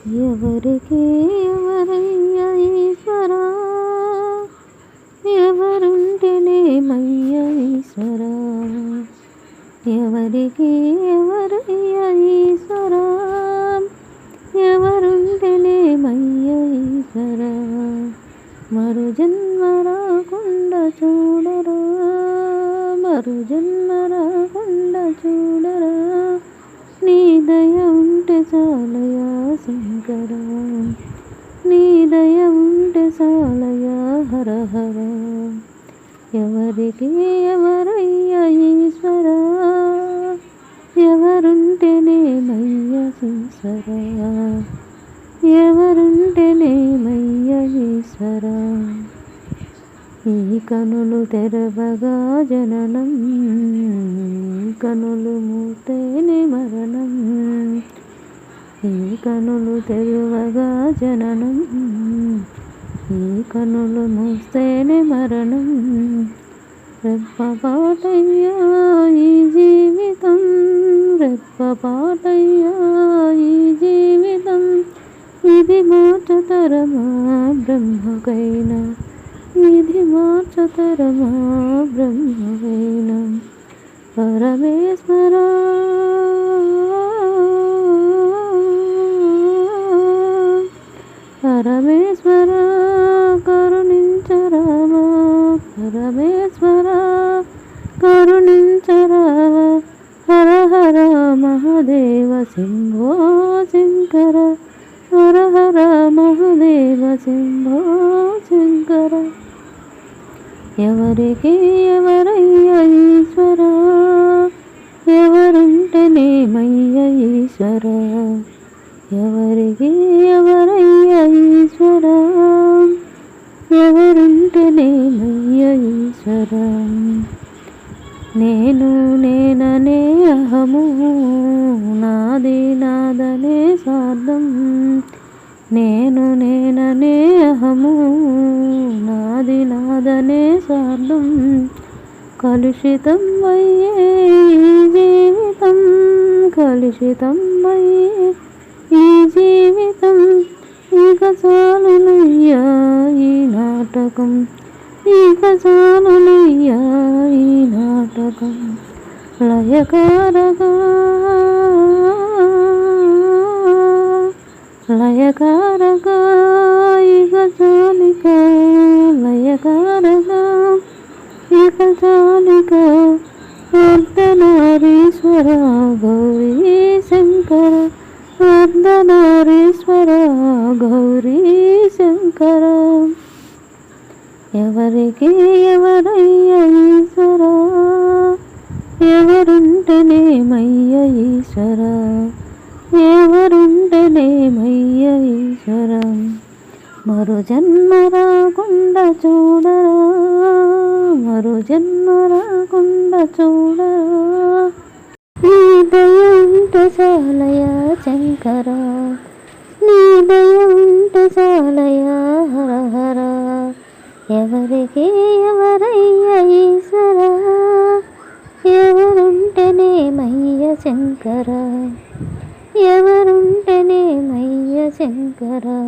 ఎవరికి ఎవరయ్య ఈశ్వరా, ఎవరుంటేనేమయ్య ఈశ్వరా, ఎవరికి ఎవరయ్య ఈశ్వరా, ఎవరుంటేనేమయ్య ఈశ్వరా. మరు జన్మ రాకుండా చూడరా, మరు జన్మ రాకుండా చూడరా, నీ దయ ఉంటే చాలయా శంకరా, నీ దయ ఉంటే చాలయా హర హర. ఎవరికి ఎవరయ్య ఈశ్వరా, ఎవరుంటేనేమయ్య ఈశ్వరా, ఎవరుంటేనేమయ్య ఈశ్వరా. ఈ కనులు తెరవగా జననం, కనులు మూతేనే మరణం, ఈ కనులు తెరవగా జననం, ఈ కనులు మూస్తేనే మరణం. రెప్పపాటయ్యా ఈ జీవితం, రెప్పపాటయ్యా ఈ జీవితం, ఇది మార్చతరమా బ్రహ్మకైనా, ఇది మార్చతరమా బ్రహ్మకైనా. పరమేశ్వరా పరమేశ్వరా కరుణించరామా, పరమేశ్వరా కరుణించరా. హర హర మహాదేవ శంభో శంకర, హర హర మహాదేవ శంభో శంకర. ఎవరికి ఎవరయ్య ఈశ్వరా, ఎవరుంటేనేమయ్య ఈశ్వరా, ఎవరికి ఎవరయ్య ఈశ్వరా, ఎవరుంటేనేమయ్య ఈశ్వరా. నేను నేననే అహము, నాది నాదనే స్వార్థం, నేను నేననే అహము, నాది నాదనే స్వార్థం. కలుషితం అయ్యే ఈ జీవితం, కలుషితం అయ్యే ఈ జీవితం, ఇక చాలునయ్యా ఈ నాటకం, ఇక చాలునయ్యా ఈ నాటకం. లయకారగా లయకారగా ఇక చాలిక, లయకారగా ఇక చాలిక. అర్ధనారీశ్వర గౌరీ శంకర, అర్ధనారీశ్వర గౌరీ శంకర. ఎవరికి ఎవరయ్య ఈశ్వరా, ఎవరుంటేనేమయ్య ఈశ్వరా, ఎవరుంటేనేమయ్య ఈశ్వరా. మరు జన్మ రాకుండా చూడరా, మరు జన్మ రాకుండా చూడరా, నీ దయ ఉంటే చాలయా శంకరా, నీ దయ ఉంటే చాలయా హర హర. ఎవరికి ఎవరయ్య ఈశ్వరా, ఎవరుంటేనేమయ్య శంకరా, ఎవరుంటేనేమయ్య శంకరా.